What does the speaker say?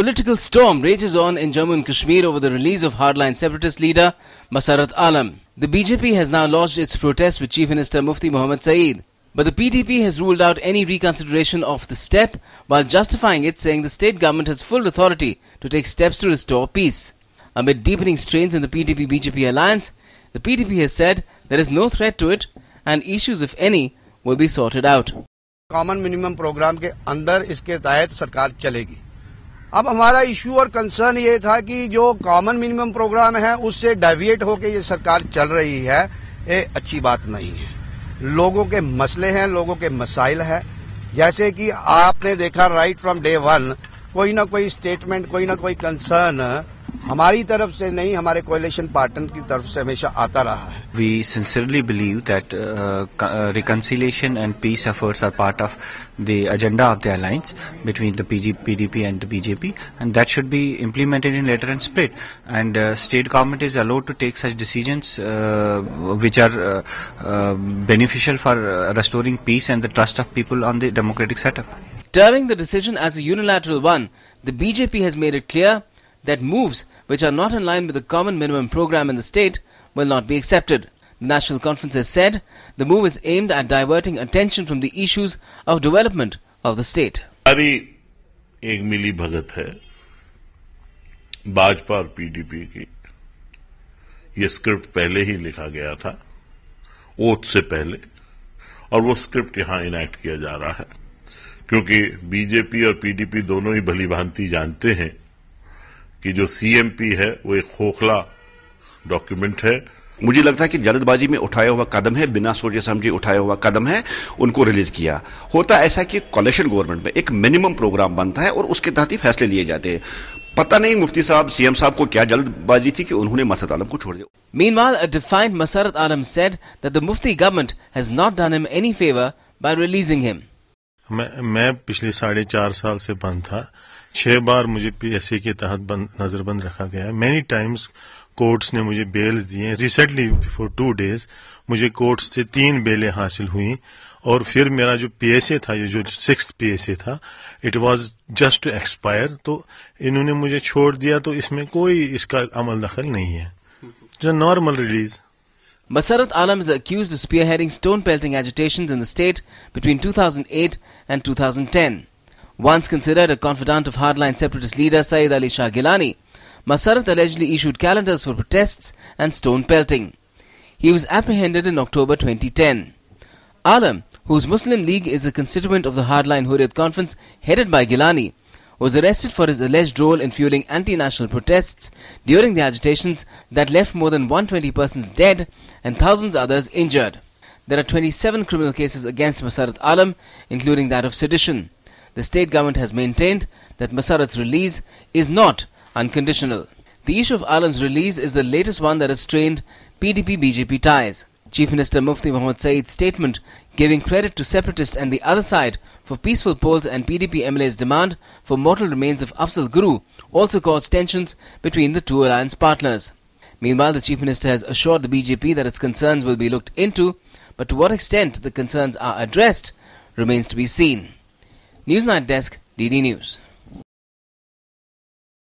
political storm rages on in Jammu and Kashmir over the release of hardline separatist leader Masarat Alam. The BJP has now lodged its protest with Chief Minister Mufti Muhammad Saeed. But the PDP has ruled out any reconsideration of the step while justifying it, saying the state government has full authority to take steps to restore peace. Amid deepening strains in the PDP-BJP alliance, the PDP has said there is no threat to it and issues, if any, will be sorted out. Common minimum program के अंदर इसके तहत सरकार चलेगी। अब हमारा issue और concern ये था कि जो कॉमन मिनिमम प्रोग्राम है उससे डेविएट होकर ये सरकार चल रही है, ये अच्छी बात नहीं है। लोगों के मसले हैं, लोगों के मसाइल हैं। जैसे कि आपने देखा राइट फ्रॉम डे वन कोई ना कोई स्टेटमेंट, कोई ना कोई कंसर्न हमारी तरफ से नहीं, हमारे कोalition पार्टनर की तरफ से हमेशा आता रहा है। We sincerely believe that reconciliation and peace efforts are part of the agenda of the alliance between the PDP and the BJP, and that should be implemented in letter and spirit. And state government is allowed to take such decisions which are beneficial for restoring peace and the trust of people on the democratic setup. Terming the decision as a unilateral one, the BJP has made it clear that moves which are not in line with the common minimum program in the state will not be accepted. The National Conference has said the move is aimed at diverting attention from the issues of development of the state. सारी एक मिली भगत है भाजपा और PDP की। ये script पहले ही लिखा गया था, ओथ से पहले, और वो स्क्रिप्ट यहां इनैक्ट किया जा रहा है क्योंकि बीजेपी और पीडीपी दोनों ही भलीभांति जानते हैं कि जो सीएमपी है वो एक खोखला डॉक्यूमेंट है। मुझे लगता है कि जल्दबाजी में उठाया हुआ कदम है, बिना सोचे समझे उठाया हुआ कदम है, उनको रिलीज किया। होता ऐसा कि कोalition गवर्नमेंट में एक मिनिमम प्रोग्राम बनता है और उसके तहत ही फैसले लिए जाते हैं। पता नहीं मुफ्ती साहब, सीएम साहब को क्या जल्दबाजी थी कि उन्होंने मसरत आलम को छोड़ दिया। Meanwhile, a defiant Masarat Alam said that the Mufti government has not done him any favor by releasing him. मैं पिछले 4.5 साल से बंद था। 6 बार मुझे पीएसए के तहत नजरबंद रखा गया। मेनी टाइम्स कोर्ट्स ने मुझे बेल्स दिए। रिसेंटली बिफोर 2 days मुझे कोर्ट्स से 3 बेलें हासिल हुई और फिर मेरा जो पीएसए था, ये जो 6th पीएसए था, it was just to expire. तो इन्होंने मुझे छोड़ दिया, तो इसमें कोई इसका अमल दखल नहीं है। जो normal release. Masarat Alam is accused of spearheading stone pelting agitations in the state between 2008 and 2010. Once considered a confidant of hardline separatist leader Saeed Ali Shah Gilani, Masarat allegedly issued calendars for protests and stone pelting. He was apprehended in October 2010. Alam, whose Muslim League is a constituent of the hardline Hurriyat Conference headed by Gilani, was arrested for his alleged role in fueling anti-national protests during the agitations that left more than 120 persons dead and thousands others injured. There are 27 criminal cases against Masarat Alam, including that of sedition. The state government has maintained that Masarat's release is not unconditional. The issue of Alam's release is the latest one that has strained PDP-BJP ties. Chief Minister Mufti Muhammad Saeed's statement giving credit to separatists and the other side for peaceful polls and PDP MLA's demand for mortal remains of Afzal Guru also caused tensions between the two alliance partners. Meanwhile, the Chief Minister has assured the BJP that its concerns will be looked into, but to what extent the concerns are addressed remains to be seen. Newsnight Desk, DD News.